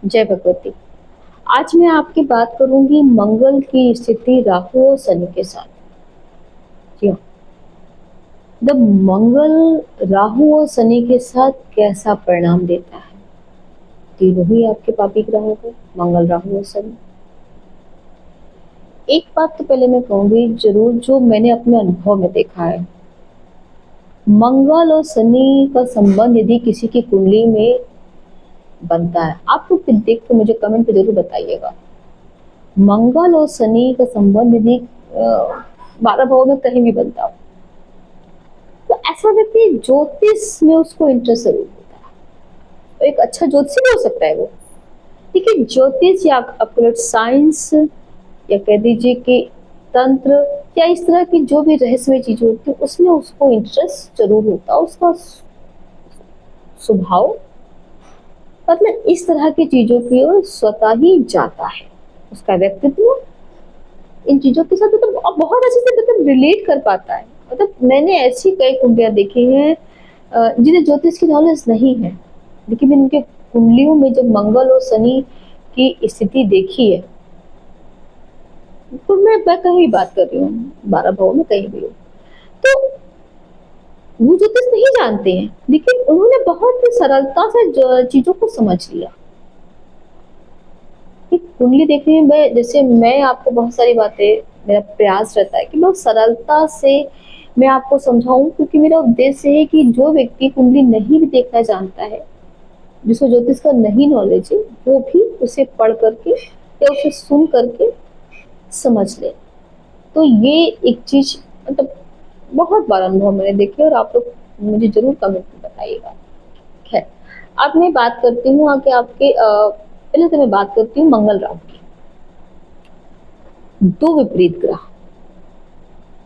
जय भगवती। आज मैं आपकी बात करूंगी मंगल की स्थिति राहु और शनि के साथ। जी हाँ, जब मंगल राहु और शनि के साथ कैसा परिणाम देता है। तीनों ही आपके पापी ग्रह हो गए, मंगल राहु और शनि। एक बात तो पहले मैं कहूंगी जरूर, जो मैंने अपने अनुभव में देखा है, मंगल और शनि का संबंध यदि किसी की कुंडली में बनता है, आप लोग देख के मुझे कमेंट पे जरूर बताइएगा। मंगल और शनि का संबंध यदि 12 भाव में कहीं भी बनता हो, तो ऐसा व्यक्ति ज्योतिष में उसको इंटरेस्ट जरूर होता है। तो एक अच्छा ज्योतिषी भी हो सकता है वो, लेकिन ज्योतिष या अकलट साइंस या कह दीजिए कि तंत्र या इस तरह की जो भी रहस्यमय चीजें होती है उसमें उसको इंटरेस्ट जरूर होता है। उसका स्वभाव मतलब इस तरह की चीजों की ओर स्वतः ही जाता है। उसका व्यक्तित्व इन चीजों के साथ मतलब बहुत अच्छे से मतलब रिलेट कर पाता है। मतलब मैंने ऐसी कई कुंडलियां देखी हैं जिन्हें ज्योतिष की नॉलेज नहीं है, लेकिन मैंने उनके कुंडलियों में जब मंगल और शनि की स्थिति देखी है, तो मैं कहीं भी बात कर रही हूँ, 12 भाव में कहीं भी हो, तो वो ज्योतिष नहीं जानते हैं, लेकिन उन्होंने बहुत ही सरलता से चीजों को समझ लिया। कुंडली देखने में जैसे मैं आपको बहुत सारी बातें, मेरा प्रयास रहता है कि बहुत सरलता से मैं आपको समझाऊं, क्योंकि मेरा उद्देश्य है कि जो व्यक्ति कुंडली नहीं भी देखना जानता है, जिसको ज्योतिष का नहीं नॉलेज है, वो भी उसे पढ़ करके या उसे सुन करके समझ ले। तो ये एक चीज मतलब बहुत बार अनुभव मैंने देखे, और आप लोग मुझे जरूर कमेंट में बताइएगा। खैर, अब मैं बात करती हूँ आगे आपके पहले तो मैं बात करती हूँ मंगल राहु की। दो विपरीत ग्रह।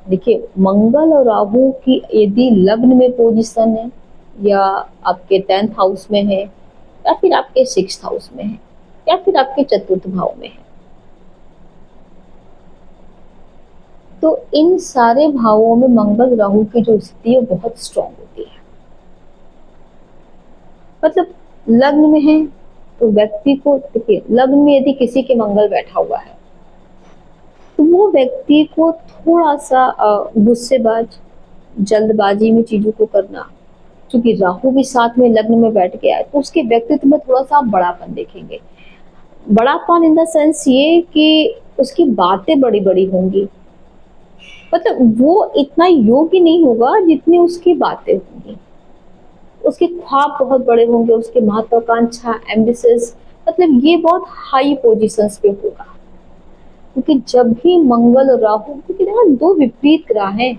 देखिए, मंगल और राहु की यदि लग्न में पोजीशन है, या आपके 10th हाउस में है, या फिर आपके 6th हाउस में है, या फिर आपके चतुर्थ भाव में है, तो इन सारे भावों में मंगल राहु की जो स्थिति है बहुत स्ट्रांग होती है। मतलब लग्न में है तो व्यक्ति को, देखिए लग्न में यदि किसी के मंगल बैठा हुआ है, तो वो व्यक्ति को थोड़ा सा गुस्सेबाज, जल्दबाजी में चीजों को करना, क्योंकि राहु भी साथ में लग्न में बैठ गया है, तो उसके व्यक्तित्व में थोड़ा सा आप बड़ापन देखेंगे। बड़ापन इन द सेंस ये कि उसकी बातें बड़ी बड़ी होंगी, मतलब वो इतना योग्य नहीं होगा जितनी उसकी बातें होंगी। उसके ख्वाब बहुत बड़े होंगे, उसके महत्वाकांक्षा, एम्बिशंस, मतलब ये बहुत हाई पोजीशंस पे होगा। क्योंकि जब भी मंगल और राहु, क्योंकि देखो दो विपरीत ग्रह हैं,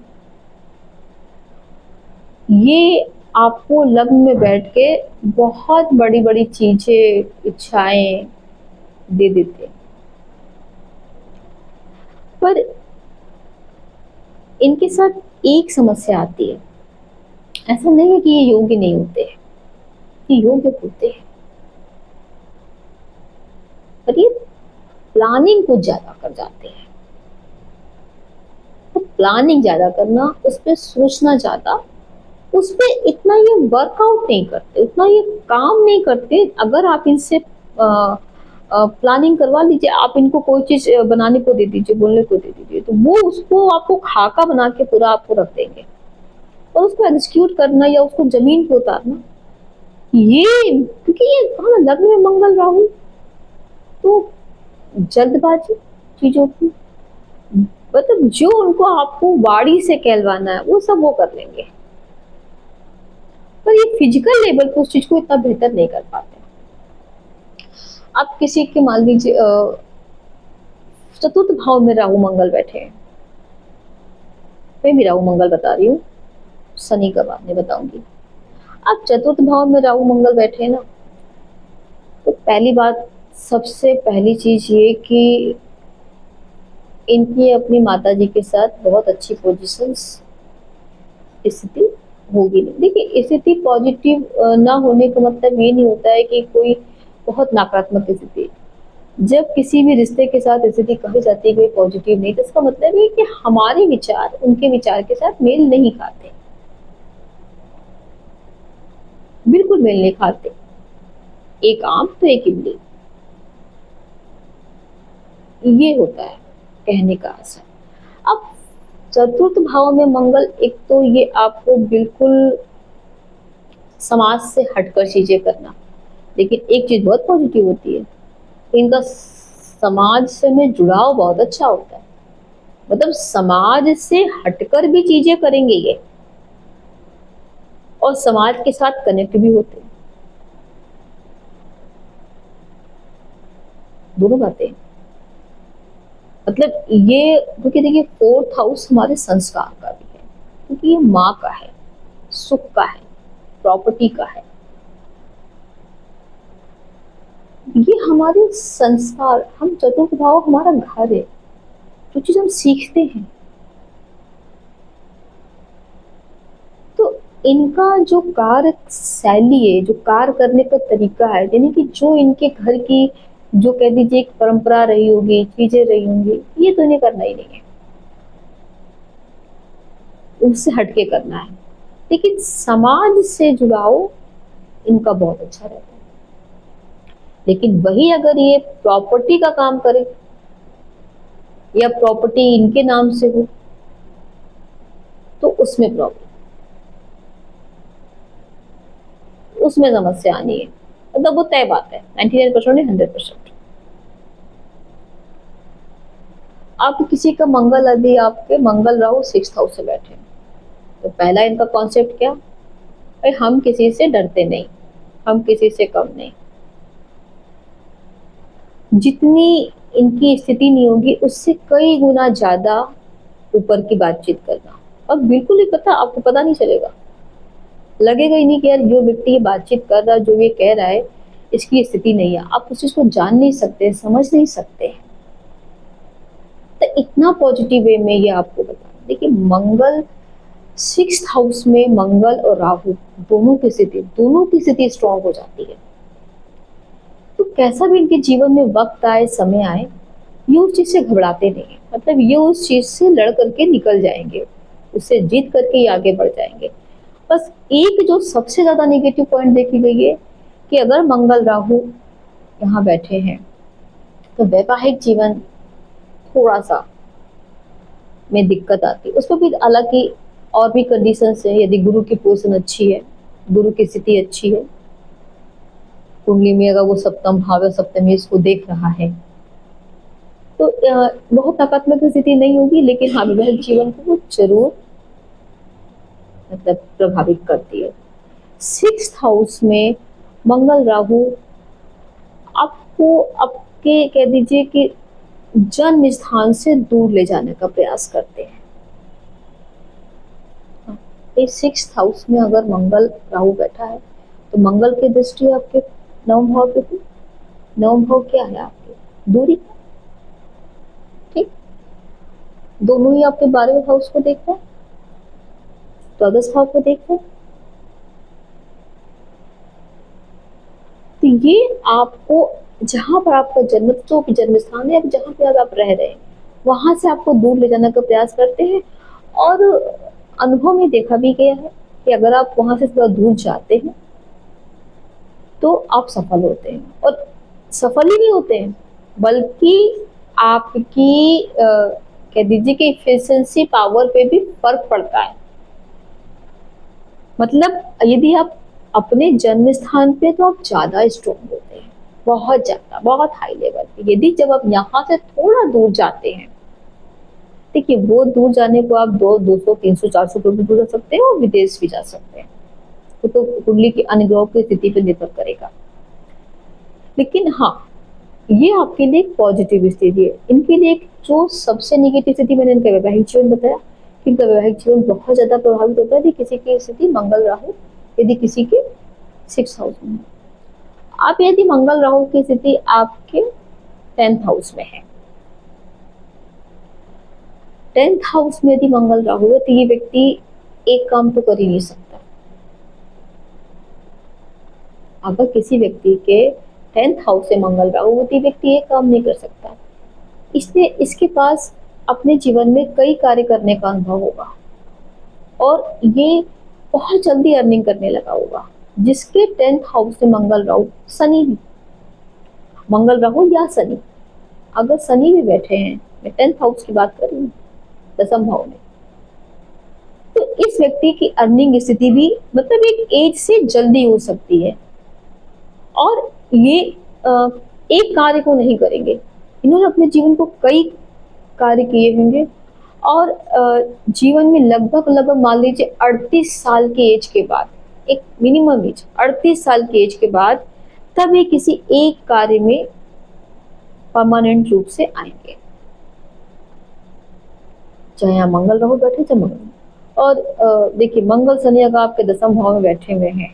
ये आपको लग्न में बैठ के बहुत बड़ी बड़ी चीजें, इच्छाएं दे देते हैं। पर इनके साथ एक समस्या आती है, ऐसा नहीं है कि ये योग्य नहीं होते हैं, ये योग्य होते हैं, पर ये प्लानिंग कुछ ज्यादा कर जाते हैं। तो प्लानिंग ज्यादा करना, उस पर सोचना ज्यादा, उस पर इतना ये वर्कआउट नहीं करते, उतना ये काम नहीं करते। अगर आप इनसे प्लानिंग करवा लीजिए, आप इनको कोई चीज बनाने को दे दीजिए, बोलने को दे दीजिए, तो वो उसको आपको खाका बना के पूरा आपको रख देंगे। और उसको एग्जीक्यूट करना या उसको जमीन पे उतारना, ये क्योंकि ये कहा लग्न में मंगल राहु, तो जल्दबाजी चीजों की, मतलब जो उनको आपको वाड़ी से कहलवाना है वो सब वो कर लेंगे, पर ये फिजिकल लेवल पे उस चीज को इतना बेहतर नहीं कर पाते। आप किसी के मान लीजिए चतुर्थ भाव में राहु मंगल बैठे हैं, मैं भी राहु मंगल बता रही हूँ, शनि का बाद में बताऊंगी। आप चतुर्थ भाव में राहु मंगल बैठे हैं ना, तो पहली बात, सबसे पहली चीज ये कि इनकी अपनी माता जी के साथ बहुत अच्छी पोजीशन स्थिति होगी नहीं। देखिए, स्थिति पॉजिटिव ना होने का मतलब ये नहीं होता है कि कोई बहुत नकारात्मक स्थिति। जब किसी भी रिश्ते के साथ स्थिति कही जाती है कोई पॉजिटिव नहीं, तो इसका मतलब है कि हमारे विचार उनके विचार के साथ मेल नहीं खाते, बिल्कुल मेल नहीं खाते। एक आम तो एक इमली, ये होता है कहने का असर। अब चतुर्थ भाव में मंगल, एक तो ये आपको बिल्कुल समाज से हटकर चीजें करना, लेकिन एक चीज बहुत पॉजिटिव होती है, इनका समाज से में जुड़ाव बहुत अच्छा होता है। मतलब समाज से हटकर भी चीजें करेंगे ये, और समाज के साथ कनेक्ट भी होते हैं, दोनों बातें। मतलब ये, क्योंकि देखिए फोर्थ हाउस हमारे संस्कार का भी है, क्योंकि ये माँ का है, सुख का है, प्रॉपर्टी का है। ये हमारे संस्कार, हम चतुर्थ भाव हमारा घर है, जो चीज हम सीखते हैं। तो इनका जो कार्य शैली है, जो कार्य करने का तरीका है, यानी कि जो इनके घर की, जो कह दीजिए एक परंपरा रही होगी, चीजें रही होंगी, ये तो इन्हें करना ही नहीं है, उससे हटके करना है। लेकिन समाज से जुड़ाव इनका बहुत अच्छा रहता है। लेकिन वही अगर ये प्रॉपर्टी का काम करे, या प्रॉपर्टी इनके नाम से हो, तो उसमें प्रॉब्लम, उसमें समस्या आनी है। मतलब वो तय बात है, 99% नहीं, 100%। आप किसी का मंगल, यदि आपके मंगल राहु 6th हाउस से बैठे हैं, तो पहला इनका कॉन्सेप्ट क्या, भाई हम किसी से डरते नहीं, हम किसी से कम नहीं। जितनी इनकी स्थिति नहीं होगी, उससे कई गुना ज्यादा ऊपर की बातचीत करना। अब बिल्कुल ही पता, आपको पता नहीं चलेगा, लगेगा ही नहीं कि यार जो व्यक्ति ये बातचीत कर रहा है, जो ये कह रहा है, इसकी स्थिति नहीं है। आप उस चीज को जान नहीं सकते, समझ नहीं सकते। तो इतना पॉजिटिव वे में ये आपको बता, देखिए मंगल 6th हाउस में, मंगल और राहु दोनों की स्थिति स्ट्रांग हो जाती है। तो कैसा भी इनके जीवन में वक्त आए, समय आए, ये उस चीज से घबराते नहीं है। मतलब ये उस चीज से लड़ करके निकल जाएंगे, उससे जीत करके ये आगे बढ़ जाएंगे। बस एक जो सबसे ज्यादा नेगेटिव पॉइंट देखी गई है, कि अगर मंगल राहु यहाँ बैठे हैं, तो वैवाहिक जीवन थोड़ा सा में दिक्कत आती है। उसमें भी हालांकि और भी कंडीशंस है, यदि गुरु की पोजीशन अच्छी है, गुरु की स्थिति अच्छी है कुंडली में, अगर वो सप्तम भाव या सप्तमी इसको देख रहा है, तो बहुत नकारात्मक स्थिति नहीं होगी, लेकिन हाँ वैवाहिक जीवन को वो जरूर मतलब प्रभावित करती है। 6th हाउस में मंगल राहु आपको आपके कह दीजिए कि जन्म स्थान से दूर ले जाने का प्रयास करते हैं। इस 6th हाउस में अगर मंगल राहु बैठा है, तो मंगल की दृष्टि आपके नवम भाव पे थी। नवम भाव क्या है आपके, दूरी, ठीक। दोनों ही आपके 12वें हाउस को देख रहे हैं, द्वादश भाव को देख रहे हैं। तो ये आपको, जहां पर आपका जन्म, जो भी जन्म स्थान है, जहां पे आप रह रहे हैं, वहां से आपको दूर ले जाने का प्रयास करते हैं। और अनुभव में देखा भी गया है कि अगर आप वहां से थोड़ा दूर जाते हैं, तो आप सफल होते हैं। और सफल ही नहीं होते हैं, बल्कि आपकी कह दीजिए कि एफिशिएंसी पावर पे भी फर्क पड़ता है। मतलब यदि आप अपने जन्म स्थान पे, तो आप ज्यादा स्ट्रॉन्ग होते हैं, बहुत ज्यादा, बहुत हाई लेवल पे। यदि जब आप यहाँ से थोड़ा दूर जाते हैं, देखिए वो दूर जाने को आप 200, 300, 400 किलोमीटर दूर जा सकते हैं, और विदेश भी जा सकते हैं। तो कुंडली की अनुग्रह की स्थिति पर निर्भर करेगा। लेकिन हाँ, ये आपके लिए एक पॉजिटिव स्थिति है। इनके लिए एक जो सबसे नेगेटिव स्थिति, मैंने इनका वैवाहिक जीवन बताया कि इनका वैवाहिक जीवन बहुत ज्यादा प्रभावित होता है यदि किसी की स्थिति मंगल राहु, यदि किसी के 6th हाउस में है। आप यदि मंगल राहु की स्थिति आपके 10th हाउस में है, 10th हाउस में यदि मंगल राहु है, तो ये व्यक्ति एक काम तो कर ही नहीं सकता। अगर किसी व्यक्ति के 10th हाउस से मंगल राहु है, तो व्यक्ति एक काम नहीं कर सकता। इसलिए इसके पास अपने जीवन में कई कार्य करने का अनुभव होगा, और ये बहुत जल्दी अर्निंग करने लगा होगा। जिसके 10th हाउस से मंगल राहु, शनि, मंगल राहु या शनि, अगर शनि भी बैठे हैं, मैं 10th हाउस की बात कर रही हूँ, दसम भाव में, तो इस व्यक्ति की अर्निंग स्थिति भी मतलब एक एज से जल्दी हो सकती है। और ये अ, एक कार्य को नहीं करेंगे, इन्होंने अपने जीवन को कई कार्य किए होंगे। और जीवन में लगभग लगभग मान लीजिए 38 साल की एज के बाद, एक मिनिमम एज 38 साल की एज के बाद, तब ये किसी एक कार्य में परमानेंट रूप से आएंगे, चाहे यहाँ मंगल राहु बैठे चाहे मंगल। और देखिए मंगल शनि अगर आपके दसम भाव में बैठे हुए हैं,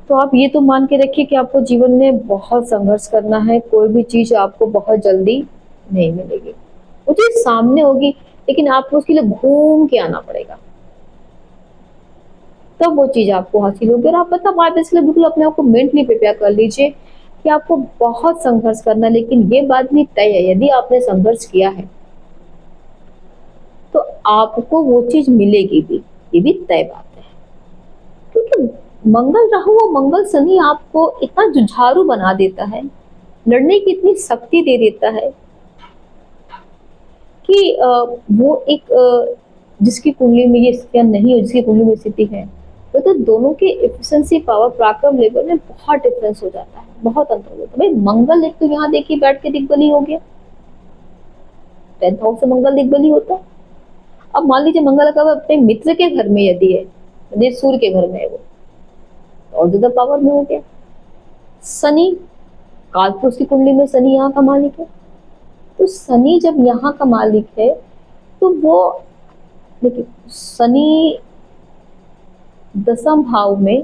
तो आप ये तो मान के रखिए कि आपको जीवन में बहुत संघर्ष करना है, कोई भी चीज आपको बहुत जल्दी नहीं मिलेगी। वो चीज सामने होगी, लेकिन आपको उसके लिए घूम के आना पड़ेगा, तब वो चीज आपको हासिल होगी। और आप मतलब आप इसलिए बिल्कुल अपने आप को मेंटली प्रिपेयर कर लीजिए कि आपको बहुत संघर्ष करना है, लेकिन ये बात भी तय है, यदि आपने संघर्ष किया है तो आपको वो चीज मिलेगी भी, ये भी तय बात है। क्योंकि मंगल राहु और मंगल शनि आपको इतना जुझारू बना देता है, लड़ने की इतनी शक्ति दे देता है कि वो एक जिसकी कुंडली में ये स्थितियां नहीं हो, जिसकी कुंडली में स्थिति है, तो दोनों के एफिशिएंसी पावर पराक्रम लेवल में बहुत डिफरेंस हो जाता है, बहुत अंतर हो जाता है। भाई मंगल एक तो यहाँ देखिए बैठ के दिग्बली हो गया, 10th हाउस से मंगल दिग्बली होता है। अब मान लीजिए मंगल का अपने मित्र के घर में यदि है, यदि सूर्य के घर में है वो, तो और ज्यादा पावर में हो गया। शनि कालपुरुष की कुंडली में शनि यहाँ का मालिक है, तो शनि जब यहाँ का मालिक है तो वो देखिए शनि दसम भाव में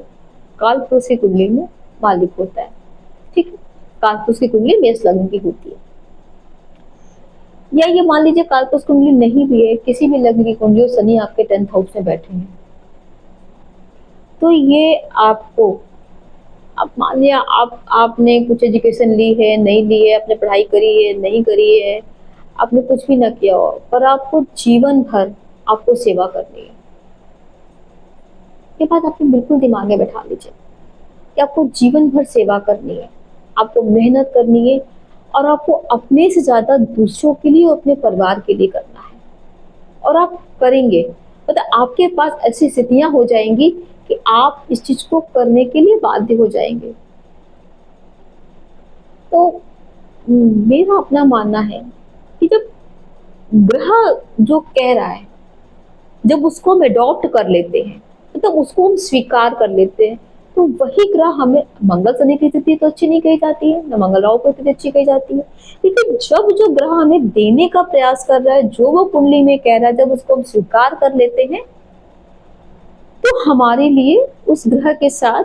कालपुरुष की कुंडली में मालिक होता है, ठीक है। कालपुरुष की कुंडली मेष लग्न की होती है, या ये मान लीजिए कालपुरुष कुंडली नहीं भी है, किसी भी लग्न की कुंडली हो, शनि आपके 10th हाउस में बैठे हैं, तो ये आपको, अब मान लिया आपने कुछ एजुकेशन ली है नहीं ली है, आपने पढ़ाई करी है नहीं करी है, आपने कुछ भी ना किया हो, पर आपको जीवन भर आपको सेवा करनी है। ये बात आपने बिल्कुल दिमाग में बैठा लीजिए कि आपको जीवन भर सेवा करनी है, आपको मेहनत करनी है, और आपको अपने से ज्यादा दूसरों के लिए और अपने परिवार के लिए करना है, और आप करेंगे। मतलब आपके पास ऐसी स्थितियां हो जाएंगी कि आप इस चीज को करने के लिए बाध्य हो जाएंगे। तो मेरा अपना मानना है कि जब ग्रह जो कह रहा है, जब उसको हम अडॉप्ट कर लेते हैं, मतलब उसको हम स्वीकार कर लेते हैं, तो वही ग्रह हमें, मंगल शनि की स्थिति तो अच्छी नहीं कही जाती है, न मंगल राहु की स्थिति अच्छी कही जाती है, लेकिन जब जो ग्रह हमें देने का प्रयास कर रहा है, जो वो कुंडली में कह रहा है, जब उसको हम स्वीकार कर लेते हैं, तो हमारे लिए उस ग्रह के साथ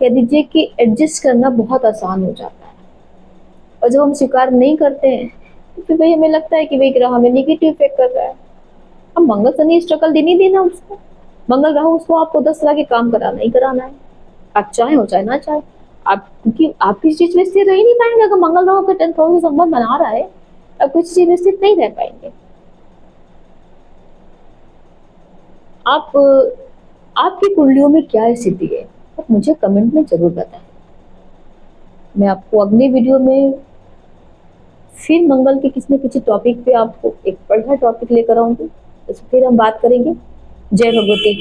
कह दीजिए कि एडजस्ट करना बहुत आसान हो जाता है। और जब हम स्वीकार नहीं करते हैं तो फिर भाई हमें लगता है कि भाई ग्रह हमें निगेटिव इफेक्ट कर रहा है। अब मंगल शनि स्ट्रगल देने देना उसको, मंगल राहु उसको आपको 10 तरह के काम कराना ही कराना है, आप चाहे हो चाहे ना चाहे। आप क्योंकि आप किसी चीज में स्थिर रह ही नहीं पाएंगे, अगर मंगल राहु का 10th हाउस से संबंध बना रहा है, आप किसी चीज में स्थिर नहीं रह पाएंगे। आप आपकी कुंडलियों में क्या स्थिति है, आप मुझे कमेंट में जरूर बताएं। मैं आपको अगले वीडियो में फिर मंगल के किसी न किसी टॉपिक पे आपको एक बढ़िया टॉपिक लेकर आऊंगी, तो फिर हम बात करेंगे। जय भगवती।